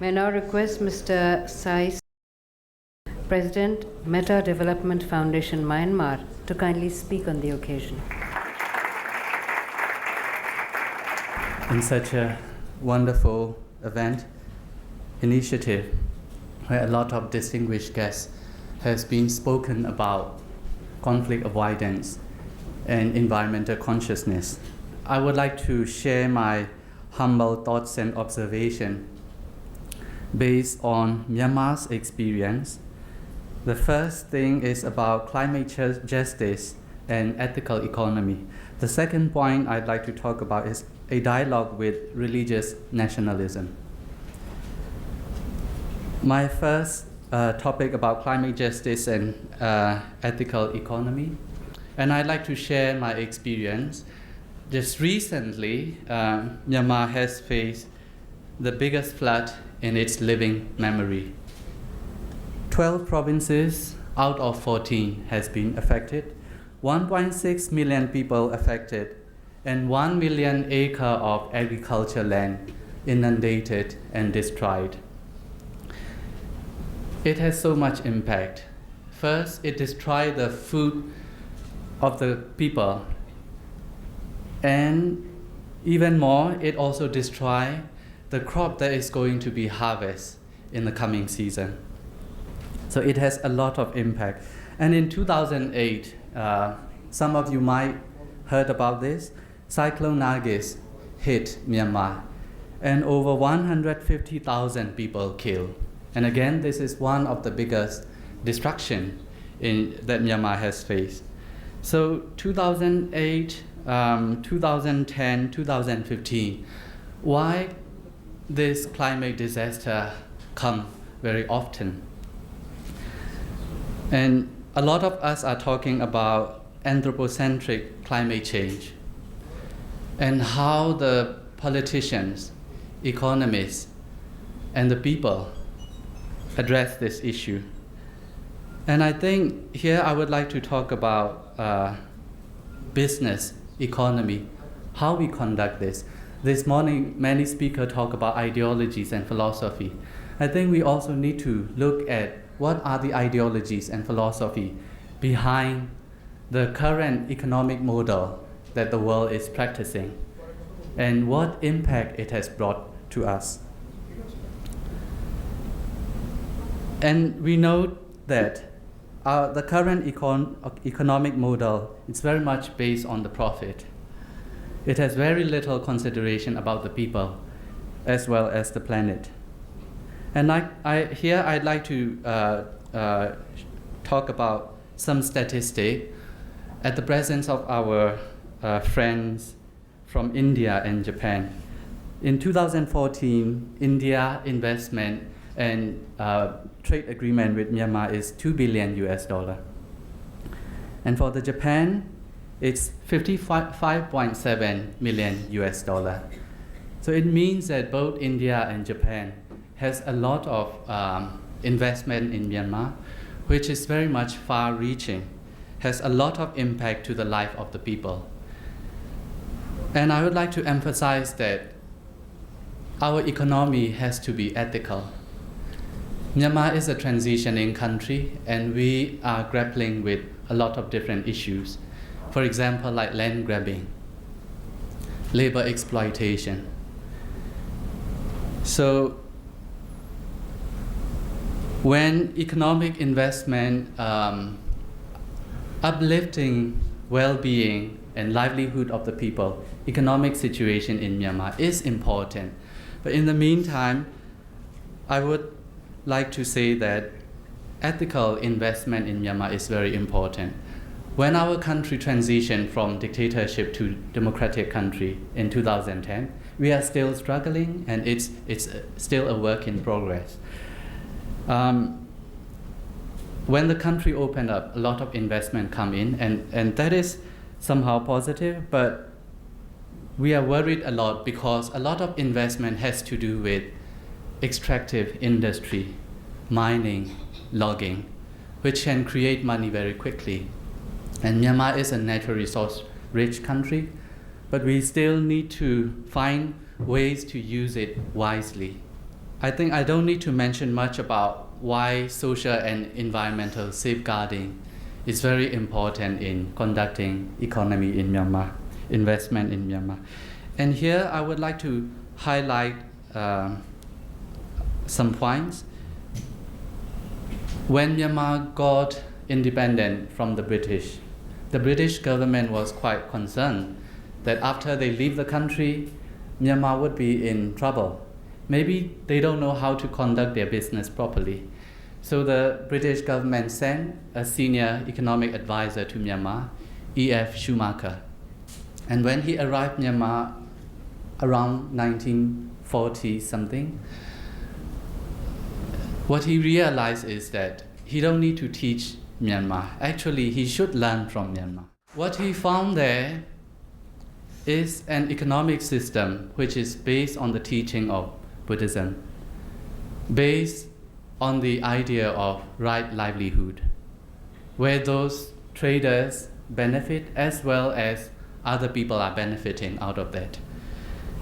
May I now request Mr. Sai, President, Meta Development Foundation, Myanmar, to kindly speak on the occasion. In such a wonderful event, initiative, where a lot of distinguished guests has been spoken about conflict avoidance and environmental consciousness, I would like to share my humble thoughts and observation based on Myanmar's experience. The first thing is about climate justice and ethical economy. The second point I'd like to talk about is a dialogue with religious nationalism. My first topic about climate justice and ethical economy, and I'd like to share my experience. Just recently, Myanmar has faced the biggest flood in its living memory. 12 provinces out of 14 has been affected, 1.6 million people affected, and 1 million acres of agricultural land inundated and destroyed. It has so much impact. First, it destroyed the food of the people, and even more, it also destroyed the crop that is going to be harvested in the coming season. So it has a lot of impact. And in 2008, some of you might heard about this, Cyclone Nargis hit Myanmar, and over 150,000 people killed. And again, this is one of the biggest destruction that Myanmar has faced. So 2008, 2010, 2015, why this climate disaster come very often? And a lot of us are talking about anthropocentric climate change and how the politicians, economists, and the people address this issue. And I think here I would like to talk about business, economy, how we conduct this. This morning, many speakers talk about ideologies and philosophy. I think we also need to look at what are the ideologies and philosophy behind the current economic model that the world is practicing, and what impact it has brought to us. And we know that the current economic model is very much based on the profit. It has very little consideration about the people as well as the planet. And here I'd like to talk about some statistics at the presence of our friends from India and Japan. In 2014, India investment and trade agreement with Myanmar is $2 billion US. And for the Japan, it's 55.7 million US dollar. So it means that both India and Japan has a lot of investment in Myanmar, which is very much far-reaching, has a lot of impact to the life of the people. And I would like to emphasize that our economy has to be ethical. Myanmar is a transitioning country, and we are grappling with a lot of different issues. For example, like land grabbing, labor exploitation. So when economic investment, uplifting well-being and livelihood of the people, economic situation in Myanmar is important. But in the meantime, I would like to say that ethical investment in Myanmar is very important. When our country transitioned from dictatorship to democratic country in 2010, we are still struggling, and it's still a work in progress. When the country opened up, a lot of investment come in, and that is somehow positive, but we are worried a lot because a lot of investment has to do with extractive industry, mining, logging, which can create money very quickly. And Myanmar is a natural resource rich country, but we still need to find ways to use it wisely. I think I don't need to mention much about why social and environmental safeguarding is very important in conducting economy in Myanmar, investment in Myanmar. And here I would like to highlight some points. When Myanmar got independent from the British government was quite concerned that after they leave the country, Myanmar would be in trouble. Maybe they don't know how to conduct their business properly. So the British government sent a senior economic advisor to Myanmar, E.F. Schumacher. And when he arrived in Myanmar around 1940 something, what he realized is that he don't need to teach Myanmar. Actually, he should learn from Myanmar. What he found there is an economic system which is based on the teaching of Buddhism, based on the idea of right livelihood, where those traders benefit as well as other people are benefiting out of that.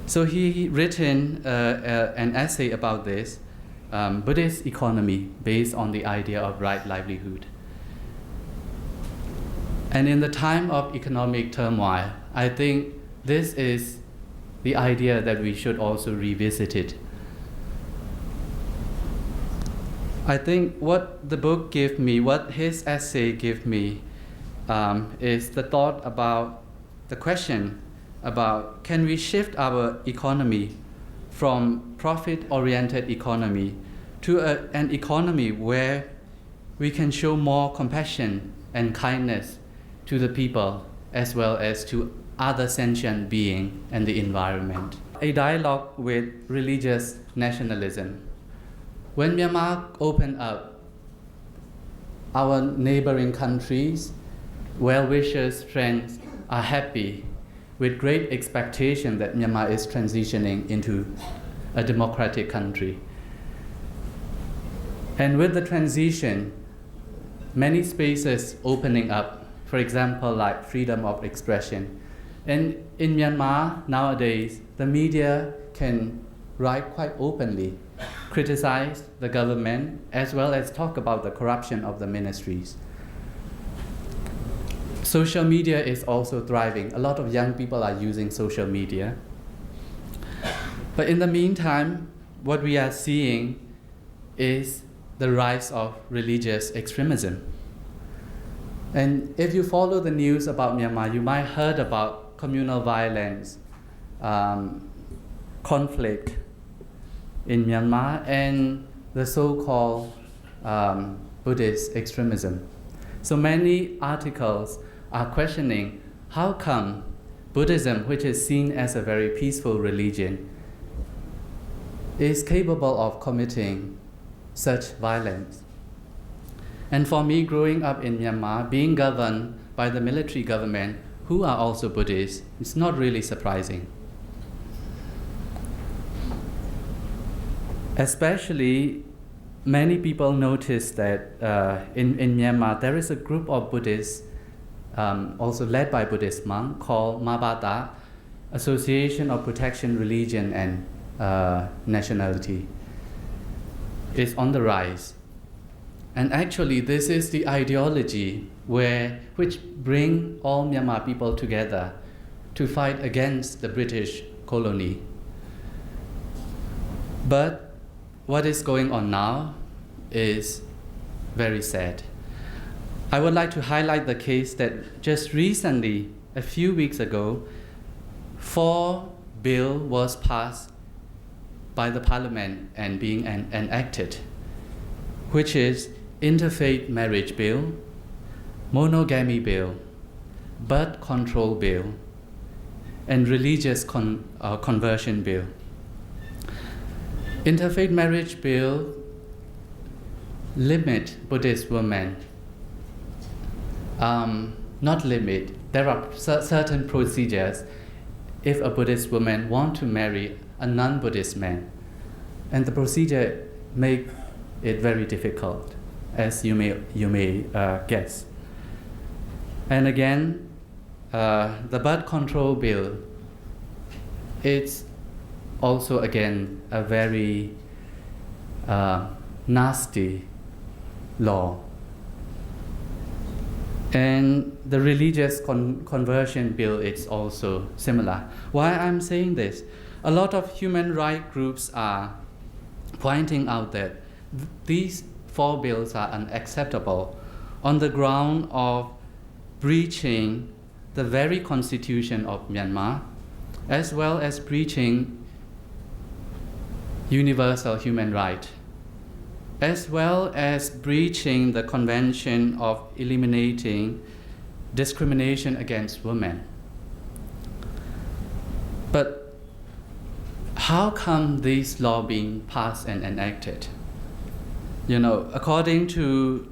So he written an essay about this, Buddhist economy based on the idea of right livelihood. And in the time of economic turmoil, I think this is the idea that we should also revisit it. I think what the book gave me, what his essay gave me, is the thought about the question about can we shift our economy from profit-oriented economy to an economy where we can show more compassion and kindness to the people as well as to other sentient beings and the environment. A dialogue with religious nationalism. When Myanmar opened up, our neighboring countries, well-wishers, friends are happy with great expectation that Myanmar is transitioning into a democratic country. And with the transition, many spaces opening up, for example, like freedom of expression. And in Myanmar nowadays, the media can write quite openly, criticize the government, as well as talk about the corruption of the ministries. Social media is also thriving. A lot of young people are using social media. But in the meantime, what we are seeing is the rise of religious extremism. And if you follow the news about Myanmar, you might have heard about communal violence, conflict in Myanmar, and the so-called Buddhist extremism. So many articles are questioning how come Buddhism, which is seen as a very peaceful religion, is capable of committing such violence. And for me, growing up in Myanmar, being governed by the military government, who are also Buddhists, it's not really surprising. Especially, many people notice that in Myanmar, there is a group of Buddhists, also led by Buddhist monks, called Mabata, Association of Protection, Religion and Nationality. Is on the rise. And actually, this is the ideology which bring all Myanmar people together to fight against the British colony. But what is going on now is very sad. I would like to highlight the case that just recently, a few weeks ago, 4 bill was passed by the parliament and being enacted, which is interfaith marriage bill, monogamy bill, birth control bill, and religious conversion bill. Interfaith marriage bill limit Buddhist women, not limit, there are certain procedures if a Buddhist woman wants to marry a non-Buddhist man. And the procedure make it very difficult, as you may guess. And again, the birth control bill, it's also again a very nasty law. And the religious conversion bill is also similar. Why I'm saying this? A lot of human rights groups are pointing out that these 4 bills are unacceptable on the ground of breaching the very constitution of Myanmar, as well as breaching universal human rights, as well as breaching the Convention of Eliminating Discrimination Against Women. But how come these laws being passed and enacted? According to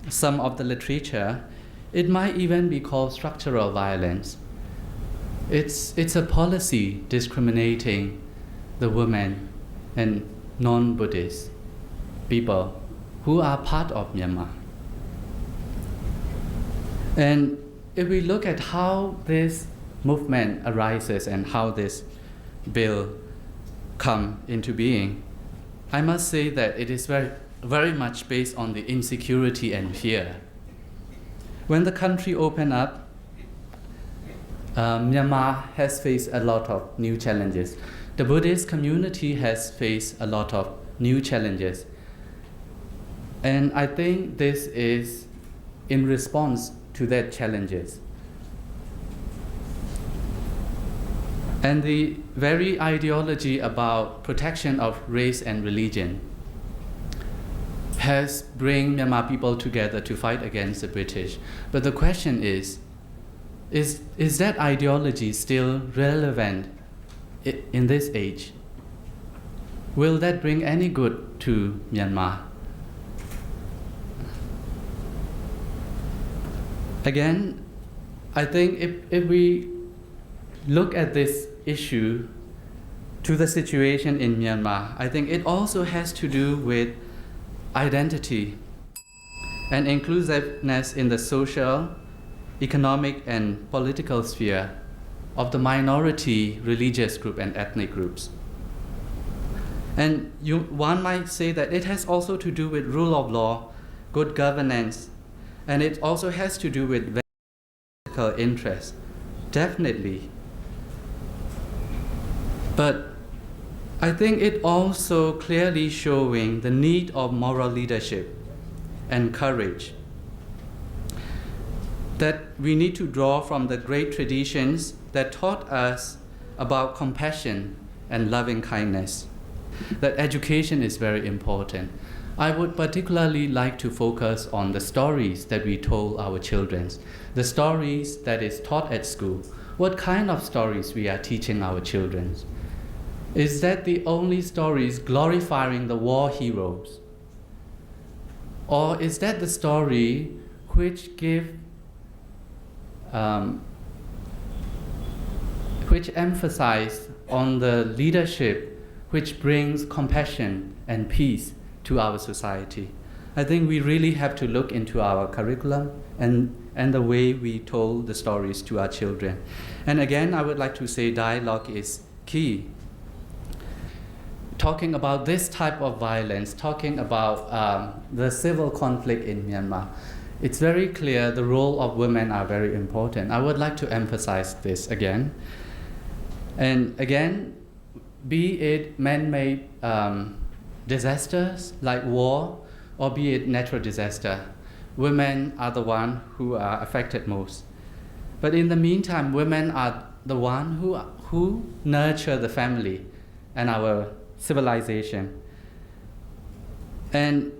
some of the literature, it might even be called structural violence. It's a policy discriminating the women and non-Buddhist people who are part of Myanmar. And if we look at how this movement arises and how this bill come into being, I must say that it is very, very much based on the insecurity and fear. When the country opened up, Myanmar has faced a lot of new challenges. The Buddhist community has faced a lot of new challenges. And I think this is in response to that challenges. And the very ideology about protection of race and religion has bring Myanmar people together to fight against the British. But the question is that ideology still relevant in this age? Will that bring any good to Myanmar? Again, I think if we look at this issue to the situation in Myanmar, I think it also has to do with identity and inclusiveness in the social, economic, and political sphere of the minority religious group and ethnic groups. And one might say that it has also to do with rule of law, good governance, and it also has to do with political interest, definitely. But I think it also clearly showing the need of moral leadership and courage, that we need to draw from the great traditions that taught us about compassion and loving kindness, that education is very important. I would particularly like to focus on the stories that we told our children, the stories that is taught at school. What kind of stories we are teaching our children? Is that the only stories glorifying the war heroes? Or is that the story which emphasize on the leadership which brings compassion and peace to our society? I think we really have to look into our curriculum and the way we told the stories to our children. And again, I would like to say dialogue is key. Talking about this type of violence, talking about the civil conflict in Myanmar, it's very clear the role of women are very important. I would like to emphasize this again. And again, be it man-made disasters like war, or be it natural disaster, women are the ones who are affected most. But in the meantime, women are the ones who nurture the family and our civilization. And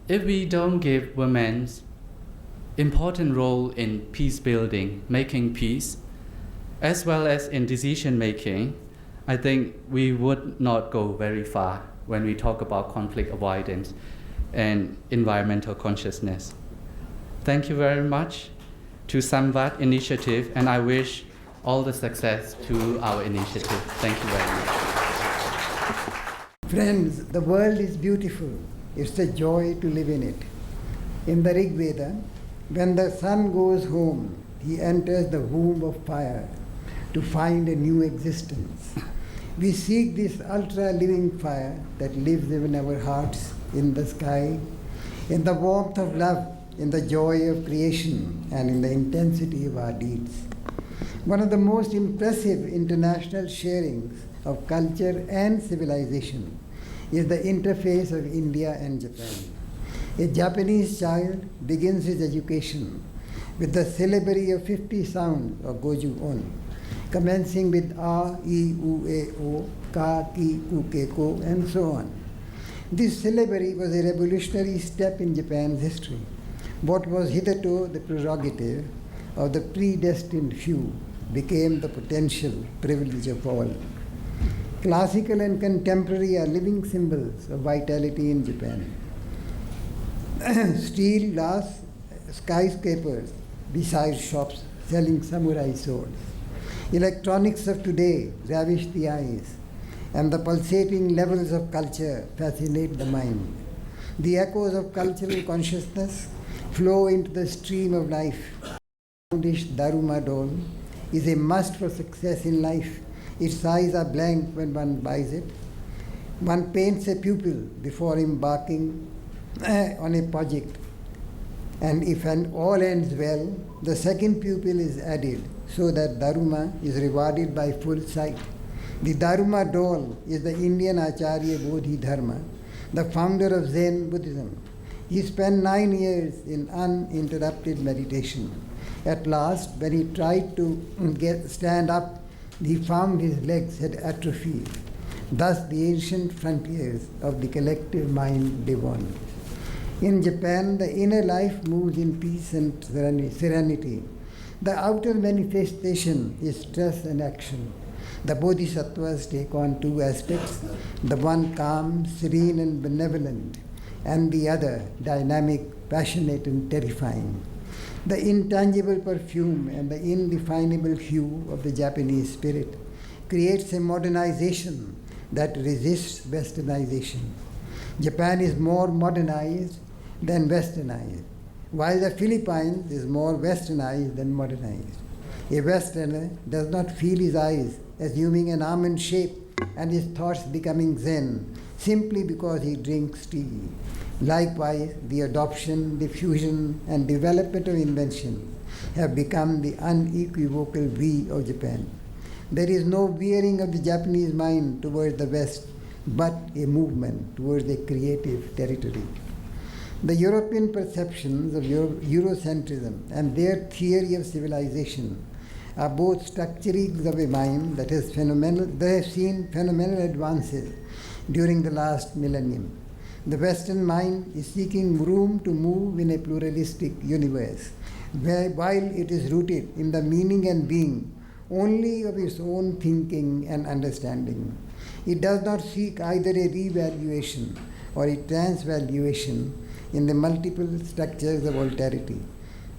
if we don't give women important role in peace building, making peace, as well as in decision making, I think we would not go very far when we talk about conflict avoidance and environmental consciousness. Thank you very much to Samvat initiative, and I wish all the success to our initiative. Thank you very much. Friends, the world is beautiful. It's a joy to live in it. In the Rig Veda, when the sun goes home, he enters the womb of fire to find a new existence. We seek this ultra-living fire that lives in our hearts, in the sky, in the warmth of love, in the joy of creation, and in the intensity of our deeds. One of the most impressive international sharings of culture and civilization is the interface of India and Japan. A Japanese child begins his education with the syllabary of 50 sounds of Goju-on, commencing with A, I, U, E, O, Ka, Ki, Ku, Ke, Ko, and so on. This syllabary was a revolutionary step in Japan's history. What was hitherto the prerogative of the predestined few became the potential privilege of all. Classical and contemporary are living symbols of vitality in Japan. Steel, glass, skyscrapers beside shops selling samurai swords. Electronics of today ravish the eyes, and the pulsating levels of culture fascinate the mind. The echoes of cultural consciousness flow into the stream of life. Buddhist Dharma doll is a must for success in life. Its eyes are blank when one buys it. One paints a pupil before embarking on a project. And if all ends well, the second pupil is added so that Dharma is rewarded by full sight. The Dharma doll is the Indian Acharya Bodhidharma, the founder of Zen Buddhism. He spent 9 years in uninterrupted meditation. At last, when he tried to stand up, he found his legs had atrophied. Thus, the ancient frontiers of the collective mind live on. In Japan, the inner life moves in peace and serenity. The outer manifestation is stress and action. The bodhisattvas take on two aspects, the one calm, serene, and benevolent, and the other dynamic, passionate, and terrifying. The intangible perfume and the indefinable hue of the Japanese spirit creates a modernization that resists westernization. Japan is more modernized than westernized, while the Philippines is more westernized than modernized. A Westerner does not feel his eyes assuming an almond shape and his thoughts becoming Zen simply because he drinks tea. Likewise, the adoption, diffusion, and development of invention have become the unequivocal we of Japan. There is no veering of the Japanese mind towards the West, but a movement towards a creative territory. The European perceptions of Eurocentrism and their theory of civilization are both structurings of a mind that has seen phenomenal advances during the last millennium. The Western mind is seeking room to move in a pluralistic universe, while it is rooted in the meaning and being only of its own thinking and understanding. It does not seek either a revaluation or a transvaluation in the multiple structures of alterity.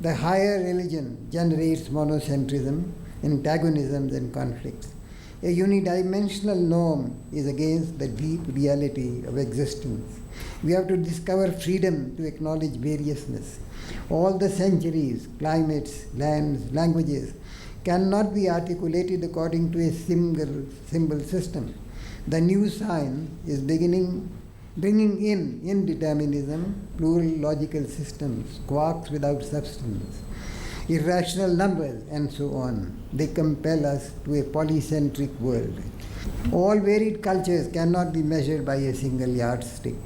The higher religion generates monocentrism, antagonisms, and conflicts. A unidimensional norm is against the deep reality of existence. We have to discover freedom to acknowledge variousness. All the centuries, climates, lands, languages cannot be articulated according to a single symbol system. The new science is bringing in indeterminism, plural logical systems, quarks without substance, irrational numbers, and so on. They compel us to a polycentric world. All varied cultures cannot be measured by a single yardstick.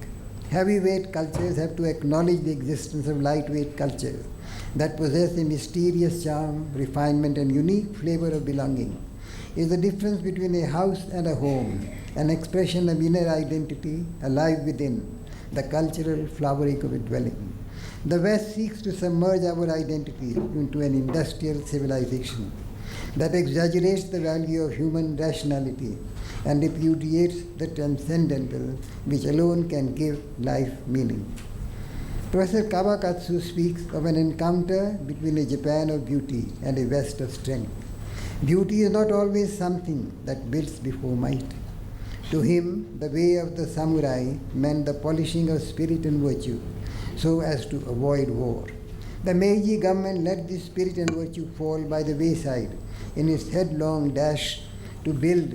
Heavyweight cultures have to acknowledge the existence of lightweight cultures that possess a mysterious charm, refinement, and unique flavor of belonging. Is the difference between a house and a home, an expression of inner identity alive within, the cultural flowering of a dwelling. The West seeks to submerge our identity into an industrial civilization that exaggerates the value of human rationality and repudiates the transcendental, which alone can give life meaning. Professor Kawakatsu speaks of an encounter between a Japan of beauty and a West of strength. Beauty is not always something that builds before might. To him, the way of the samurai meant the polishing of spirit and virtue, so as to avoid war. The Meiji government let this spirit and virtue fall by the wayside in its headlong dash to build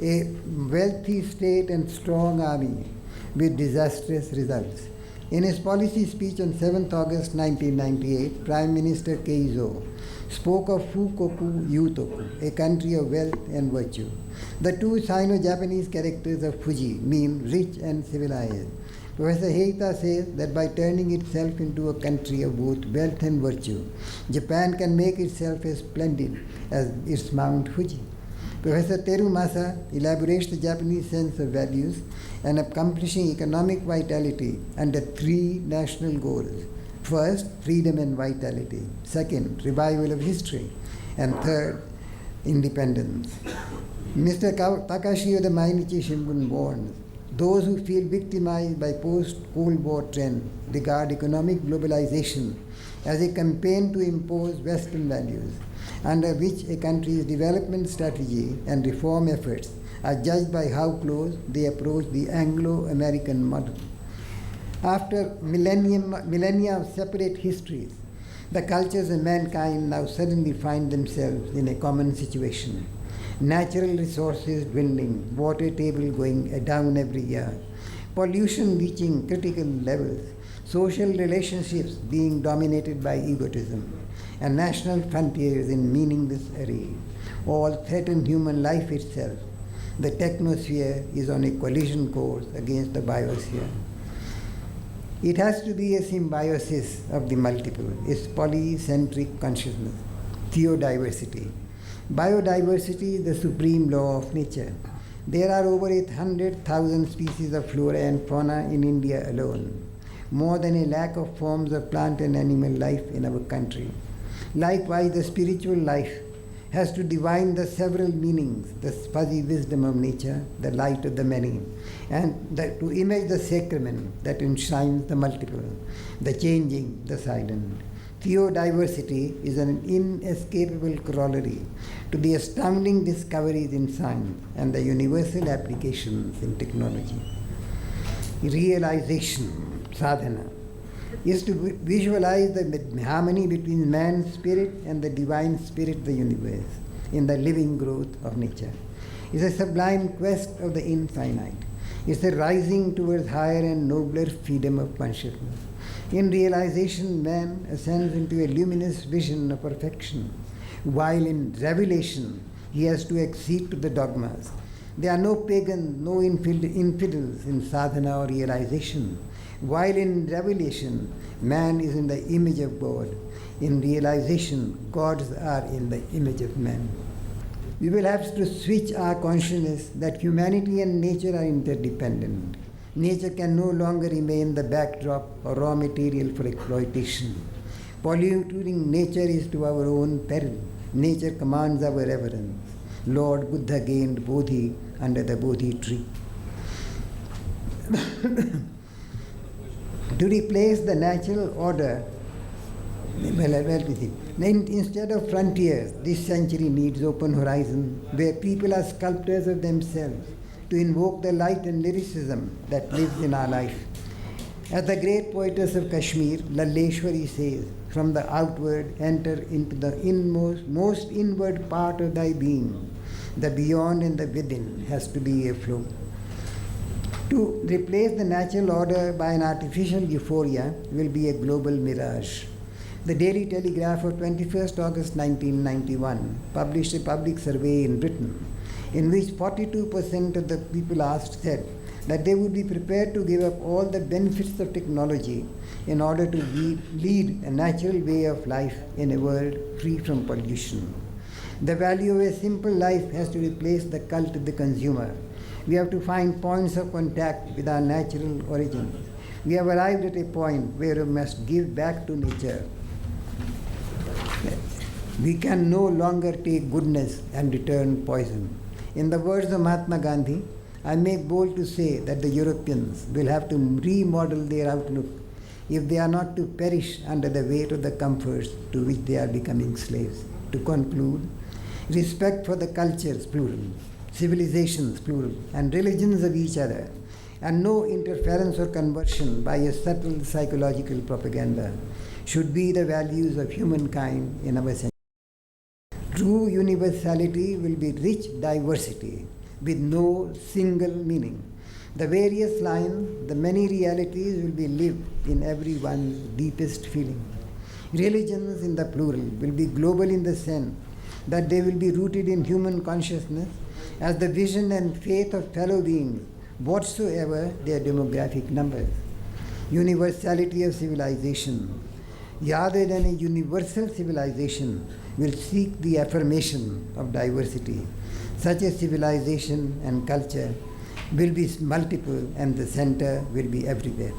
a wealthy state and strong army with disastrous results. In his policy speech on 7th August 1998, Prime Minister Keizo spoke of Fukoku Yutoku, a country of wealth and virtue. The two Sino-Japanese characters of Fuji mean rich and civilized. Professor Heita says that by turning itself into a country of both wealth and virtue, Japan can make itself as splendid as its Mount Fuji. Professor Teru Masa elaborates the Japanese sense of values and accomplishing economic vitality under three national goals. First, freedom and vitality. Second, revival of history. And third, independence. Mr. Takashi of the Mainichi Shimbun warns, those who feel victimized by post-Cold War trend regard economic globalization as a campaign to impose Western values, under which a country's development strategy and reform efforts are judged by how close they approach the Anglo-American model. After millennia of separate histories, the cultures of mankind now suddenly find themselves in a common situation. Natural resources dwindling, water table going down every year, pollution reaching critical levels, social relationships being dominated by egotism, and national frontiers in meaningless array, all threaten human life itself. The technosphere is on a collision course against the biosphere. It has to be a symbiosis of the multiple, a polycentric consciousness, theodiversity. Biodiversity is the supreme law of nature. There are over 800,000 species of flora and fauna in India alone, more than a lakh of forms of plant and animal life in our country. Likewise, the spiritual life has to divine the several meanings, the fuzzy wisdom of nature, the light of the many, and to image the sacrament that enshrines the multiple, the changing, the silent. Theodiversity is an inescapable corollary to the astounding discoveries in science and the universal applications in technology. Realization, sadhana, is to visualize the harmony between man's spirit and the divine spirit of the universe in the living growth of nature. It's a sublime quest of the infinite. It's a rising towards higher and nobler freedom of consciousness. In realization, man ascends into a luminous vision of perfection, while in revelation, he has to accede to the dogmas. There are no pagans, no infidels in sadhana or realization. While in revelation, man is in the image of God. In realization, gods are in the image of man. We will have to switch our consciousness that humanity and nature are interdependent. Nature can no longer remain the backdrop or raw material for exploitation. Polluting nature is to our own peril. Nature commands our reverence. Lord Buddha gained Bodhi under the Bodhi tree. To replace the natural order, instead of frontiers, this century needs open horizon, where people are sculptors of themselves, to invoke the light and lyricism that lives in our life. As the great poetess of Kashmir, Lalleshwari says, from the outward enter into the most inward part of thy being. The beyond and the within has to be a flow. To replace the natural order by an artificial euphoria will be a global mirage. The Daily Telegraph of 21st August 1991 published a public survey in Britain in which 42% of the people asked said that they would be prepared to give up all the benefits of technology in order to lead a natural way of life in a world free from pollution. The value of a simple life has to replace the cult of the consumer. We have to find points of contact with our natural origins. We have arrived at a point where we must give back to nature. We can no longer take goodness and return poison. In the words of Mahatma Gandhi, I make bold to say that the Europeans will have to remodel their outlook if they are not to perish under the weight of the comforts to which they are becoming slaves. To conclude, respect for the cultures, plural, civilizations, plural, and religions of each other, and no interference or conversion by a subtle psychological propaganda should be the values of humankind in our century. True universality will be rich diversity, with no single meaning. The various lines, the many realities will be lived in everyone's deepest feeling. Religions in the plural will be global in the sense that they will be rooted in human consciousness as the vision and faith of fellow beings, whatsoever their demographic numbers. Universality of civilization, rather than a universal civilization, will seek the affirmation of diversity. Such a civilization and culture will be multiple, and the center will be everywhere.